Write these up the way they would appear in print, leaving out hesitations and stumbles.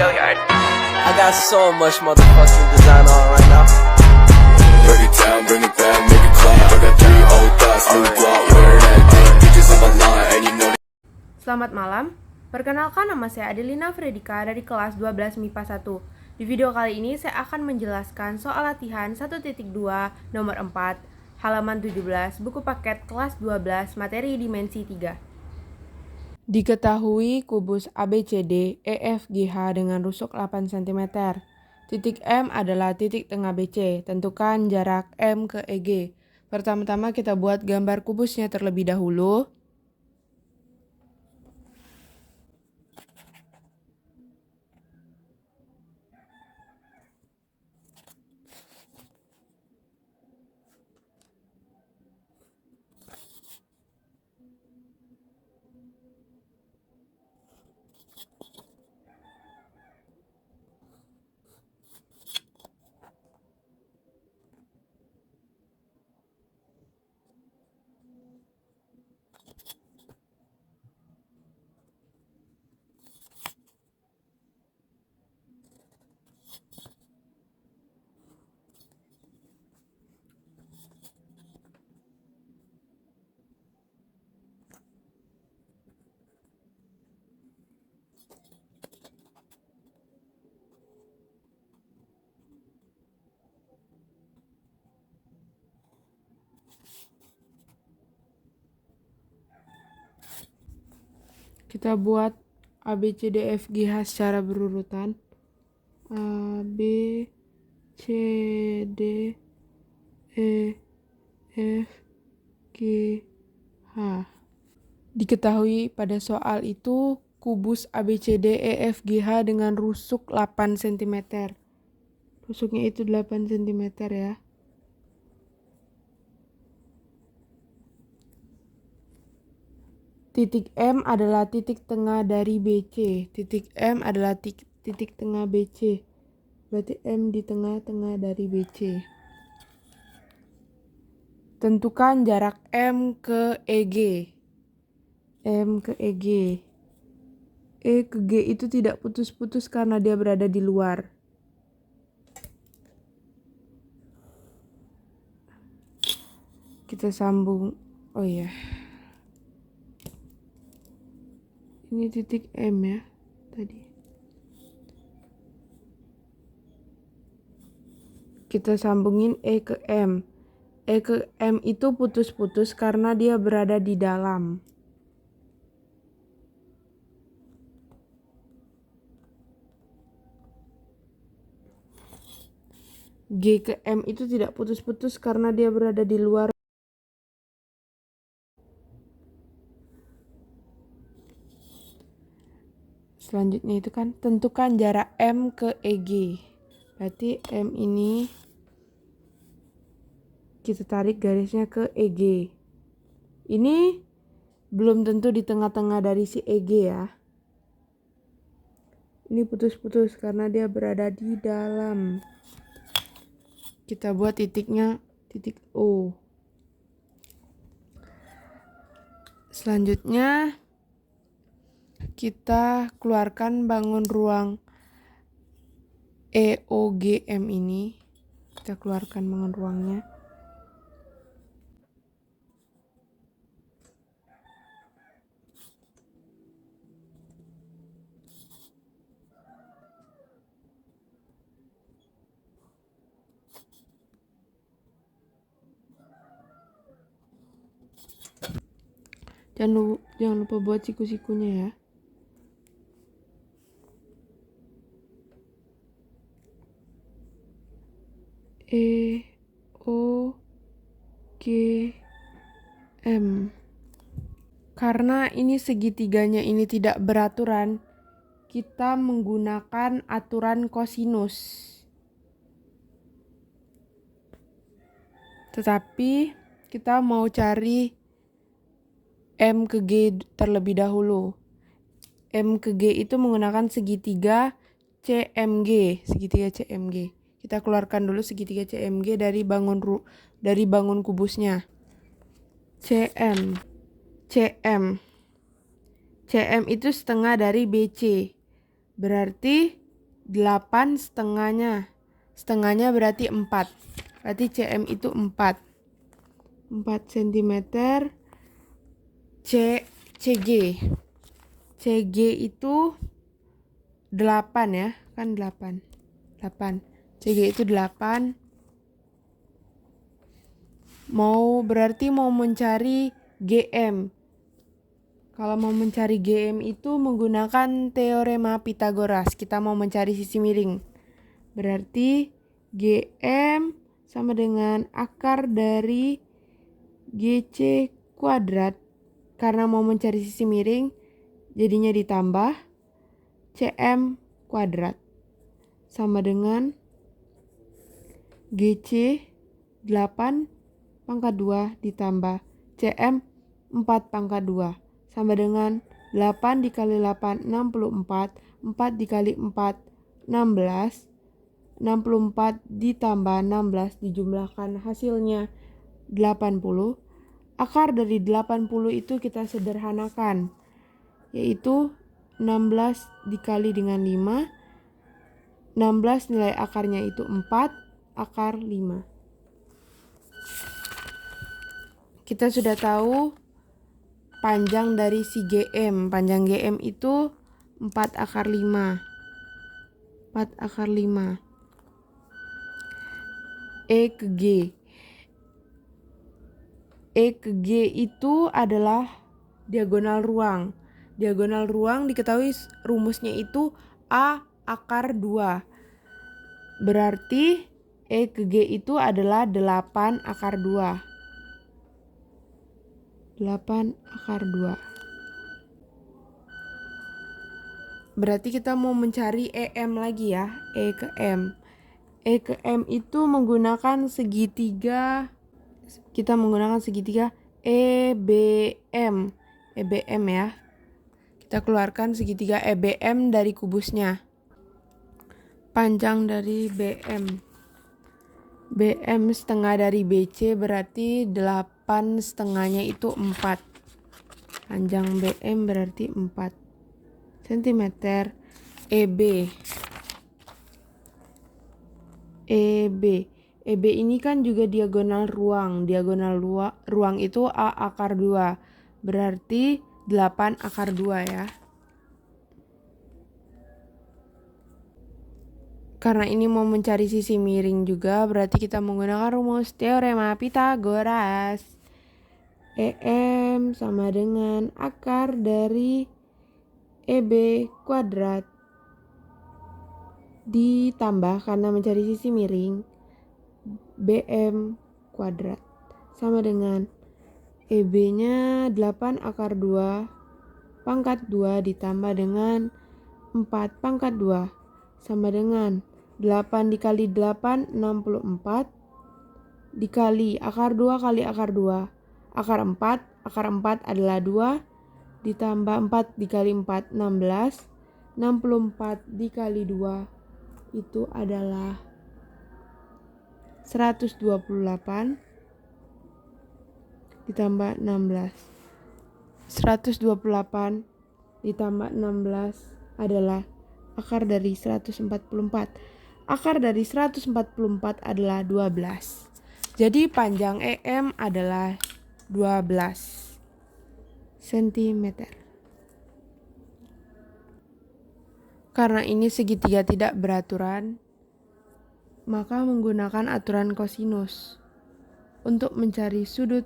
I got so much motherfucking design on right now. Break it down, bring it back, make it clap. I got 3 old thoughts, new block, where that day. Bitches on my line, and you know. Selamat malam, perkenalkan nama saya Adelina Fredika dari kelas 12 MIPA 1. Di video kali ini saya akan menjelaskan soal latihan 1.2 nomor 4, halaman 17, buku paket kelas 12, materi dimensi 3. Diketahui kubus ABCD EFGH dengan rusuk 8 cm. Titik M adalah titik tengah BC. Tentukan jarak M ke EG. Pertama-tama kita buat gambar kubusnya terlebih dahulu. Kita buat ABCDFGH secara berurutan. A, B, C, D, E, F, G, H. Diketahui pada soal itu kubus ABCD EFGH dengan rusuk 8 cm. Rusuknya itu 8 cm ya. Titik M adalah titik tengah dari BC. Titik M adalah titik tengah BC. Berarti M di tengah-tengah dari BC. Tentukan jarak M ke EG. M ke EG. E ke G itu tidak putus-putus karena dia berada di luar. Kita sambung. Oh iya. Ini titik M ya tadi. Kita sambungin E ke M. E ke M itu putus-putus karena dia berada di dalam. G ke M itu tidak putus-putus karena dia berada di luar. Selanjutnya itu kan tentukan jarak M ke EG. Berarti M ini kita tarik garisnya ke EG. Ini belum tentu di tengah-tengah dari si EG ya. Ini putus-putus karena dia berada di dalam. Kita buat titiknya titik O. Selanjutnya kita keluarkan bangun ruang EOGM ini. Kita keluarkan bangun ruangnya. Jangan lupa buat siku-sikunya ya. E O G M. Karena ini segitiganya ini tidak beraturan, kita menggunakan aturan kosinus. Tetapi kita mau cari M ke G terlebih dahulu. M ke G itu menggunakan segitiga CMG, segitiga CMG. Kita keluarkan dulu segitiga CMG dari bangun kubusnya. CM itu setengah dari BC. Berarti 8 setengahnya. Setengahnya berarti 4. Berarti cm itu 4. 4 cm. CG. CG itu 8 ya. Kan 8. 8. CG itu 8. Berarti mau mencari GM. Kalau mau mencari GM itu menggunakan teorema Pythagoras. Kita mau mencari sisi miring. Berarti GM sama dengan akar dari GC kuadrat. Karena mau mencari sisi miring, jadinya ditambah CM kuadrat. Sama dengan GC 8 pangkat 2 ditambah CM 4 pangkat 2 sama dengan 8 dikali 8 64, 4 dikali 4 16, 64 ditambah 16 dijumlahkan hasilnya 80. Akar dari 80 itu kita sederhanakan, yaitu 16 dikali dengan 5. 16 nilai akarnya itu 4, akar 5. Kita sudah tahu panjang dari si GM. Panjang GM itu 4 akar 5. 4 akar 5. E ke G. E ke G itu adalah diagonal ruang. Diagonal ruang diketahui rumusnya itu A akar 2. Berarti E ke G itu adalah 8 akar 2. 8 akar 2. Berarti kita mau mencari EM lagi ya. E ke M. E ke M itu menggunakan segitiga. Kita menggunakan segitiga EBM. EBM ya. Kita keluarkan segitiga EBM dari kubusnya. Panjang dari BM. BM setengah dari BC berarti 8 setengahnya itu 4. Panjang BM berarti 4 cm. EB. EB. EB ini kan juga diagonal ruang. Diagonal ruang itu A akar 2. Berarti 8 akar 2 ya. Karena ini mau mencari sisi miring juga, berarti kita menggunakan rumus teorema Pythagoras. EM sama dengan akar dari EB kuadrat ditambah karena mencari sisi miring BM kuadrat sama dengan EB-nya 8 akar 2 pangkat 2 ditambah dengan 4 pangkat 2 sama dengan 8 dikali 8 64 dikali akar 2 kali akar 2 akar 4. Akar 4 adalah 2 ditambah 4 dikali 4 16. 64 dikali 2 itu adalah 128 ditambah 16. 128 ditambah 16 adalah akar dari 144. Akar dari 144 adalah 12. Jadi panjang EM adalah 12 cm. Karena ini segitiga tidak beraturan, maka menggunakan aturan kosinus. Untuk mencari sudut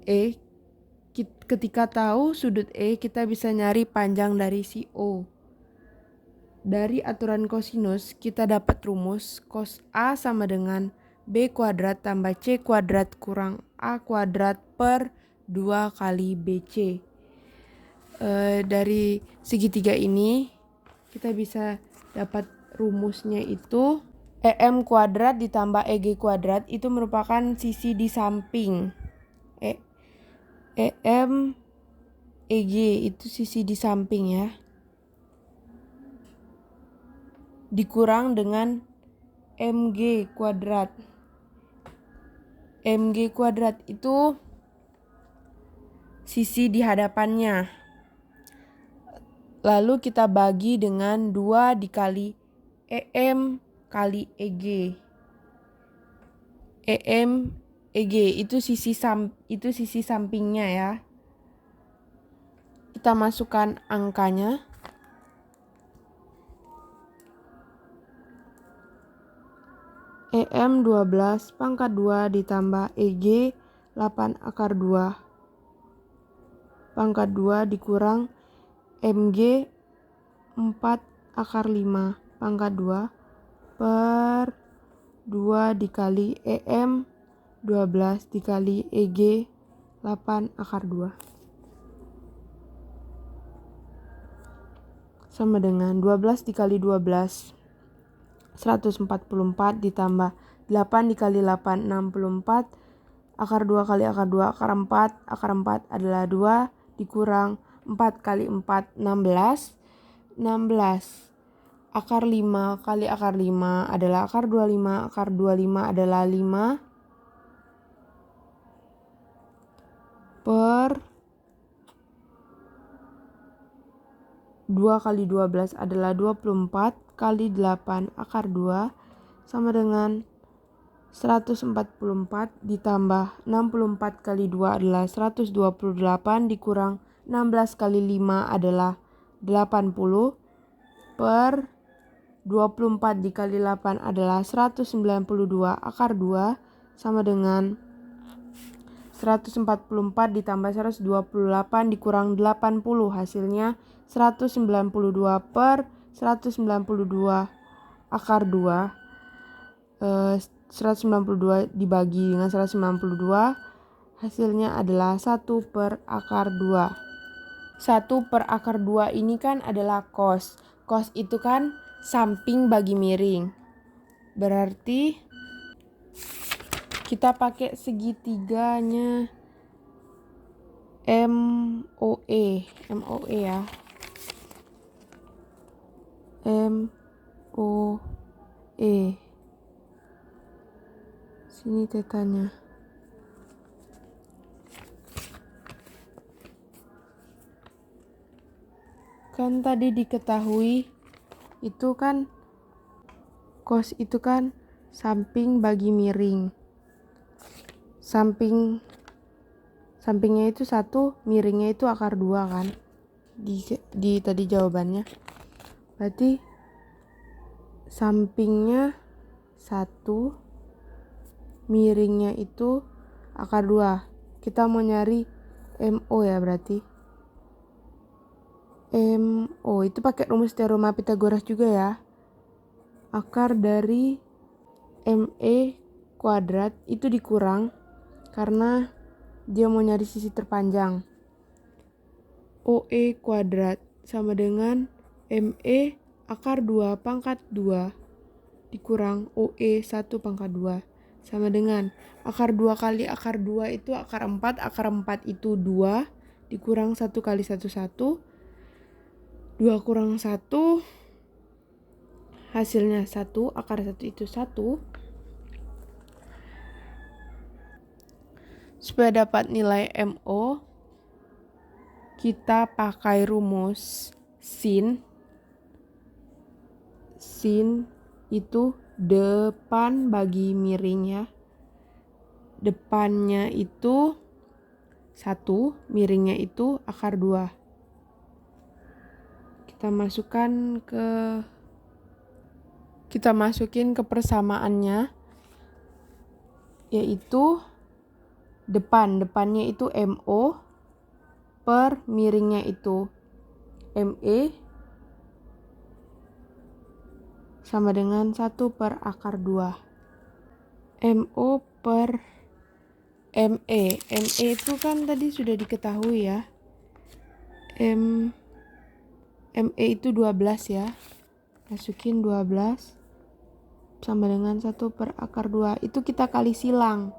E, ketika tahu sudut E, kita bisa nyari panjang dari si O. Dari aturan kosinus, kita dapat rumus cos A sama dengan B kuadrat tambah C kuadrat kurang A kuadrat per 2 kali BC. Dari segitiga ini, kita bisa dapat rumusnya itu EM kuadrat ditambah EG kuadrat itu merupakan sisi di samping. EM EG itu sisi di samping ya. Dikurang dengan MG kuadrat. MG kuadrat itu sisi di hadapannya. Lalu kita bagi dengan 2 dikali EM kali EG. EM EG itu sisi sampingnya ya. Kita masukkan angkanya. EM 12 pangkat 2 ditambah EG 8 akar 2 pangkat 2 dikurang MG 4 akar 5 pangkat 2 per 2 dikali EM 12 dikali EG 8 akar 2 sama dengan 12 dikali 12 144 ditambah 8 dikali 8 64 akar 2 kali akar 2 akar 4 adalah 2 dikurang 4 kali 4 16 akar 5 kali akar 5 adalah akar 25 akar 25 adalah 5 per 2 kali 12 adalah 24 kali 8 akar 2 sama dengan 144 ditambah 64 kali 2 adalah 128 dikurang 16 kali 5 adalah 80 per 24 dikali 8 adalah 192 akar 2 sama dengan 144 ditambah 128 dikurang 80 hasilnya 192 per 192 akar 2 192 dibagi dengan 192 hasilnya adalah 1 per akar 2. 1 per akar 2 ini kan adalah cos. Cos itu kan samping bagi miring. Berarti kita pakai segitiganya MOE ya. MOE. Sini tetanya. Kan tadi diketahui itu kan cos itu kan samping bagi miring. Sampingnya itu 1, miringnya itu akar 2 kan. Di tadi jawabannya. Berarti sampingnya 1, miringnya itu akar 2. Kita mau nyari MO ya berarti. MO itu pakai rumus teorema Pitagoras juga ya. Akar dari ME kuadrat itu dikurang karena dia mau nyari sisi terpanjang. OE kuadrat sama dengan ME akar 2 pangkat 2 dikurang OE 1 pangkat 2 sama dengan akar 2 kali akar 2 itu akar 4, akar 4 itu 2 dikurang 1 kali 1 1, 2 kurang 1 hasilnya 1, akar 1 itu 1. Supaya dapat nilai MO, kita pakai rumus sin. Sin itu depan bagi miring ya. Depannya itu 1, miringnya itu akar 2. Kita masukin ke persamaannya, yaitu depannya itu MO per miringnya itu ME sama dengan 1 per akar 2. MO per ME itu kan tadi sudah diketahui ya. ME itu 12 ya. Masukin 12 sama dengan 1 per akar 2. Itu kita kali silang.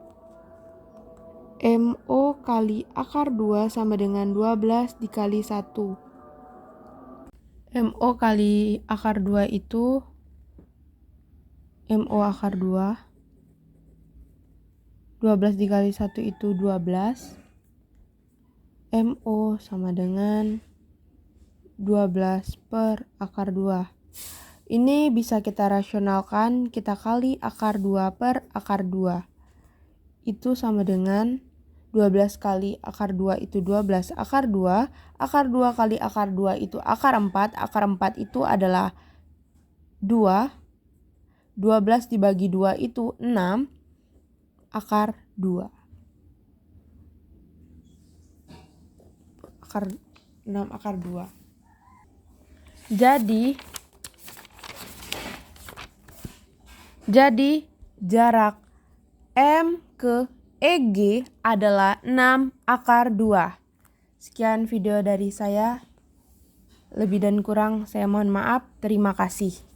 MO kali akar 2 sama dengan 12 dikali 1. MO kali akar 2 itu MO akar 2. 12 dikali 1 itu 12. MO sama dengan 12 per akar 2. Ini bisa kita rasionalkan, kita kali akar 2 per akar 2. Itu sama dengan 12 kali akar 2 itu 12 akar 2. Akar 2 kali akar 2 itu akar 4. Akar 4 itu adalah 2. 12 dibagi 2 itu 6 akar 2. Akar 6 akar 2. Jadi jarak M ke EG adalah 6 akar 2. Sekian video dari saya. Lebih dan kurang saya mohon maaf. Terima kasih.